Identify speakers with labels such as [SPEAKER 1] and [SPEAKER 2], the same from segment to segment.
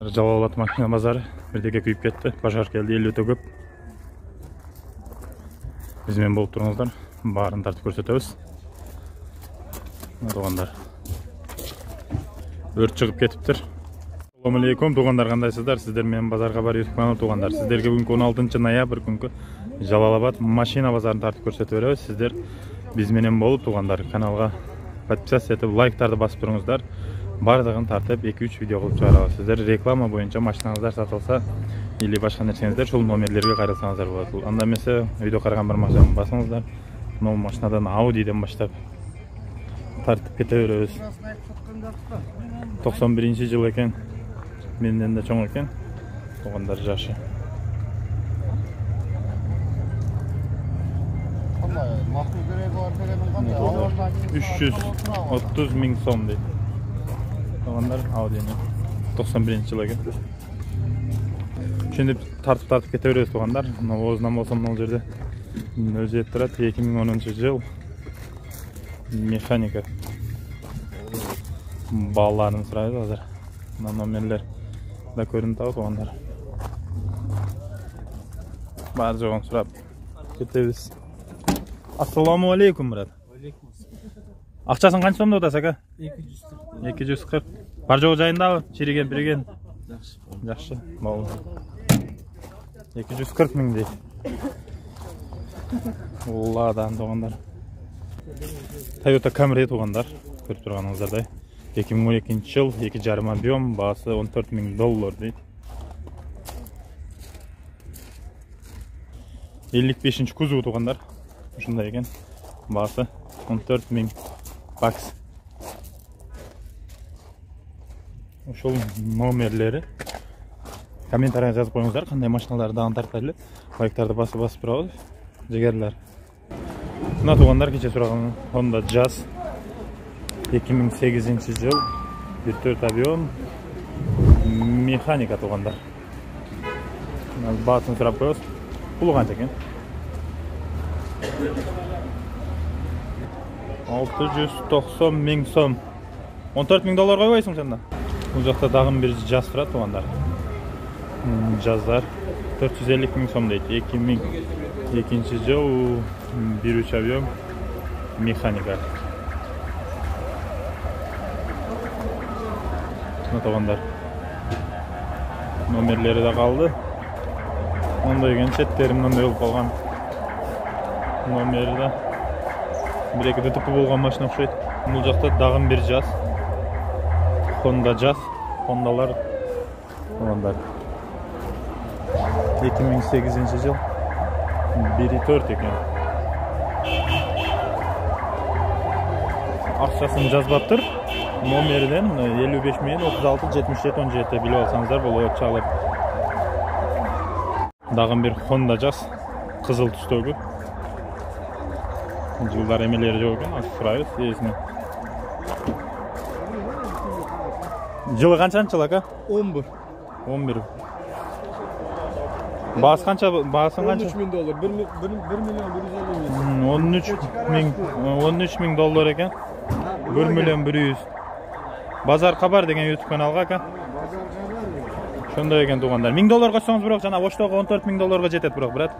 [SPEAKER 1] Жалалабад машина базары бірдеге күйіп кетті. Пожар келді, ел өте көп. Бізмен болып тұрыңыздар. Барын тартып көрсетеміз. Туғандар. Өрт шығып кетіптір. Ассалаумағалейкум, туғандар, қандайсыздар? Сіздер мен базарға бар YouTube каналы туғандар. Сіздерге бүгінгі 16 ноябрь күнгі Жалалабад машина базарын тартып көрсетіп береміз. Сіздер бізменен болып туғандар. Каналға подписаться етіп, лайктарды басып тұрыңыздар. Бардығын тартып 2-3 видео қылып шығарамыз. Сіздер реклама бойынша машинаңыздар сатылса или башқа нәрсеңіздер сол номерлерге қайрылсаңыздар болады. Анда емесе видео қараған бір машинаны басыңыздар. Мынау машинадан Audи'ден баштап тартып кете береміз. 91 жыл екен. Менен де чоң екен. Туғандар жашы. 330 мың сом дейді. Туғандар Audи'nin 91 жыл екен. Şimdi тартып кете береміз туғандар. Озынан болсам мына жерде өзі тұрады. 2010 жыл механика. Балаларын сұрайды қазір. Мына номерлер да көрініп тауып туғандар. Бар жоғын сұрап кетеміз. Ассалаумағалейкум, брат. Ақшасын қанша сомда отасы, ака? 240. Бар жоғы жайындабы? Шереген, біреген? Жақшы. 240 мың дейді. Ладан туғандар. Toyota Camry туғандар. Көріп тұрғаныңыздардай. 2012 жыл, 2,5 объем, бағасы $14,000 дейді. 55-ші кузовы туғандар. Шындай екен. Бағасы $14,000. Ошол номерлері комментария жазып қойыңыздар, қандай машиналарды тартайлы. Лайктарды басып тұрады. Жігерлер. Мына туғандар кеше сұраған Honda Jazz 2008 жыл 1.4 объем механика туғандар. Бағасын сұрап қойыз. Пұлы қанша екен? $690 мың сом. $14,000 қойбайсың сенде? Бұл жақта дағым бір жаз тұрады туғандар. Жаздар 450 мың сом дейді. 2002 жыл 1.3 объем механика. Туғандар. Номерлері де қалды. Онда еген шеттерімнен де өліп қалған. Номері де бір-екі ДТП болған машина ұқсайды. Бұл жақта дағым бір жаз. Honda Jazz. Hondалар. Туғандар. 2008 жыл 1.4 екен. Ақшасын жазбап тұр. Номерден 55 мен 36 77 17 біліп алсаңыздар бұл чалып. Дағым бір Honda Jazz қызыл түстегі. Жылдар емелері жоқ екен, ашық сұрайыз есіне. Жылы қаншаншы жыл, ака? 11. Бағасы қанша? $13,000. $13,000 екен. $1,100,000. Базар хабар деген YouTube каналға, ака? Шондай екен туғандар. $1,000 қосаңыз бұрақ, жана оштоғы $14,000 жетет бұрақ, брат.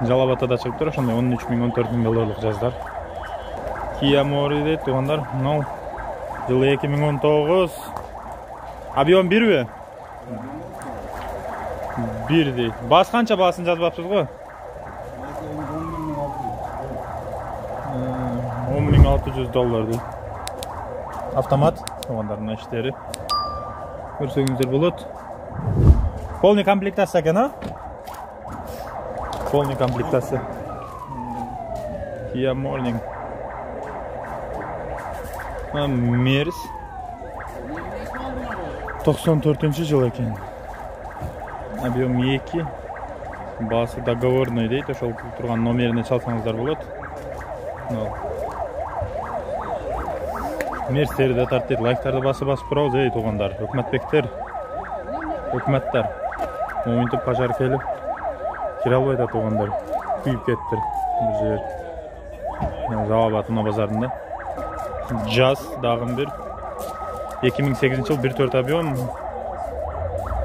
[SPEAKER 1] Жалалабадта да шығып тұр, шондай $13,000-14,000 жаздар. Kia Mori дейді туғандар. Мынау жылы 2019. Объем 1 бе? 1 дейді. Бас қанша басын жазбапсыз ғой? $10,600 дейді. Автомат туғандарына іштері. Көрсеңіздер болады. Полный комплектация екен, а? Полный комплектация. Kia Morning. Мерс 94 жыл екен. Объем 2. Басы договорный дейді. Ошол тұрған номеріне çalсаңыздар болады. Мерстері де тартты. Лайктарды басып тұрауыз, ей туғандар. Өкмәтбектер. Өкмәттер. Ойынтып пожар келіп кире албайды туғандар. Күйіп кеттір. Бір жер. Жалалабад мына базарында. Jazz дағым бір 2008 yıl 1.4 объем.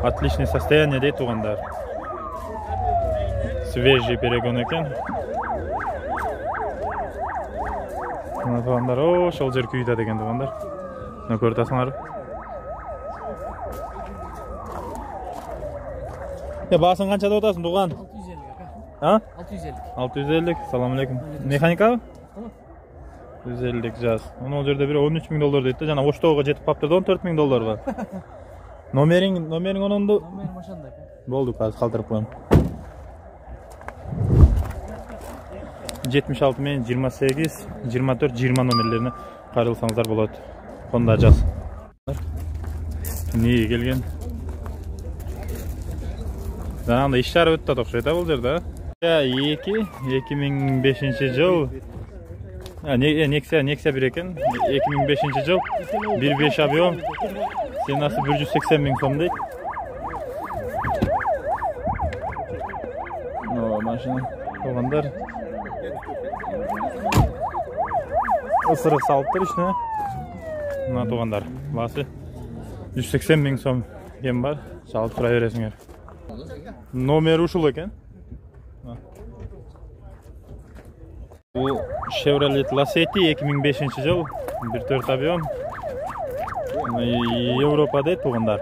[SPEAKER 1] Отличное состояние deydi туғандар. Свежий перегон екен. Мына туғандар, о, шол жер күйді деген туғандар. Мына көріп тұрсыңдар. Басын қаншада отасың туған?
[SPEAKER 2] 650.
[SPEAKER 1] 650. Салам алейкум. Механика? 150 жаз. Ол жерде бір $13.000 дейді. Жана Оштауға жетіп қаптырды $14.000 бар. Номерің онынды?
[SPEAKER 2] Номерім ошанда.
[SPEAKER 1] Болды, қазір қалтырып қойым. 76 мен 28, 24, 20 номерлеріне қайрылсаңыздар болады. Honda Jazz. Неге келген? Жаңағында иш-шара өтті тоқшайды бұл жерде. 2005 жыл. Nexia bir eкен. 2005 жыл. 1.5 объем. Ценасы 180 миң сом дейді. Машина туғандар. Isırık салыптыр ішіне. Мына туғандар. Басы 180 миң сом ем бар. Шалып сұра бересіңер. Номер ушыл екен. Bu Chevrolet Lacetti 2005 жыл. 1.4 объем. Европада туғандар.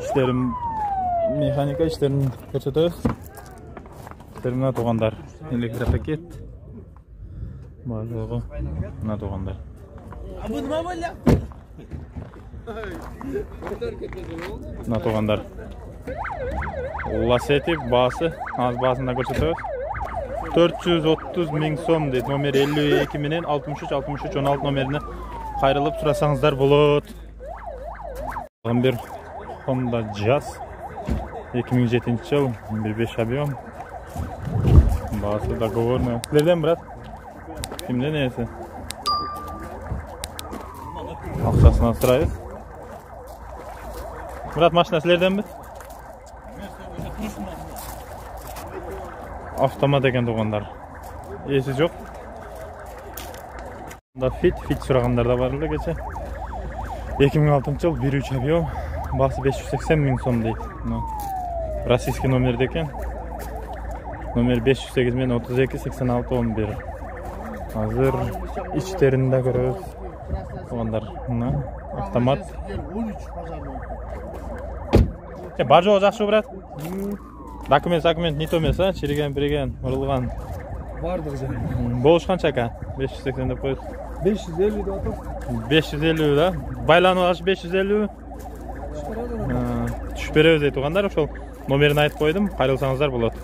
[SPEAKER 1] İşlerim mekanika işlerini көрсөтөбүз. Мына туғандар. Электропакет. Барлығы мына туғандар. Мына туғандар. Lacetti басы, аз басында көрсөтөбүз. 430 миң сом дейді. Номер 52 менен 63 16 номеріне қайрылып сұрасаңыздар болот. Bir Honda Jazz 2007 жыл 1.5 объем. Басы договорный. Кімден, брат? Кімден есі? Ақшасынан сұрайыз. Брат, машина сілерден бі? Автомат екен туғандар. Есі жоқ. Fit сұрағандар да барылды кеше. 2006 жыл 1.3 объем. Басы 580 миң сом дейді. Российский номерде екен. Номер 508 мен 32 86 11. Hazır içlerinde görüyoruz. Tuğanlar. Автомат. Бажо озақ шу, брат? Документ не томес, чириген, біреген, ұрылған.
[SPEAKER 2] Бардық жа.
[SPEAKER 1] Болыш қанша ка? 580 деп қойды.
[SPEAKER 2] 550 деп атып.
[SPEAKER 1] 550 да? Байлану ашы 550? Түш береміз дейді туғандар. Номерін айтып қойдым, қайрылсаңыздар болады.